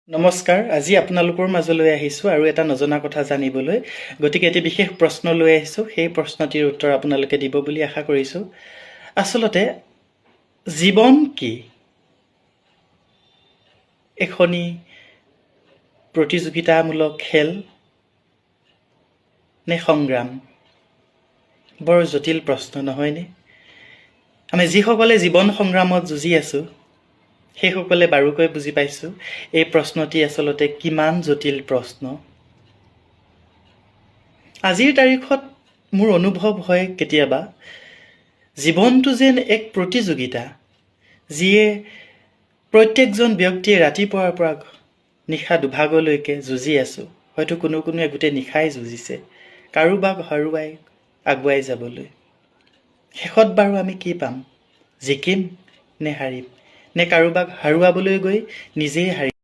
নমস্কাৰ, আজি আপোনালোকৰ মাজলৈ আহিছোঁ আৰু এটা নজনা কথা জানিবলৈ। গতিকে এটি বিশেষ প্ৰশ্ন লৈ আহিছোঁ। সেই প্ৰশ্নটিৰ উত্তৰ আপোনালোকে দিব বুলি আশা কৰিছোঁ। আচলতে জীৱন কি? এখনি প্ৰতিযোগিতামূলক খেল নে সংগ্ৰাম? বৰ জটিল প্ৰশ্ন নহয়নে? আমি যিসকলে জীৱন সংগ্ৰামত যুঁজি আছোঁ সেইসকলে বাৰুকৈ বুজি পাইছোঁ এই প্ৰশ্নটি আচলতে কিমান জটিল প্ৰশ্ন। আজিৰ তাৰিখত মোৰ অনুভৱ হয় কেতিয়াবা জীৱনটো যেন এক প্ৰতিযোগিতা, যিয়ে প্ৰত্যেকজন ব্যক্তিয়ে ৰাতিপুৱাৰ পৰা নিশা দুভাগলৈকে যুঁজি আছোঁ। হয়তো কোনোৱে গোটেই নিশাই যুঁজিছে কাৰোবাক হৰুৱাই আগুৱাই যাবলৈ। শেষত বাৰু আমি কি পাম? জিকিম নে হাৰিম? নে কাৰোবাক হৰুৱাবলৈ গৈ নিজেই হাৰিম?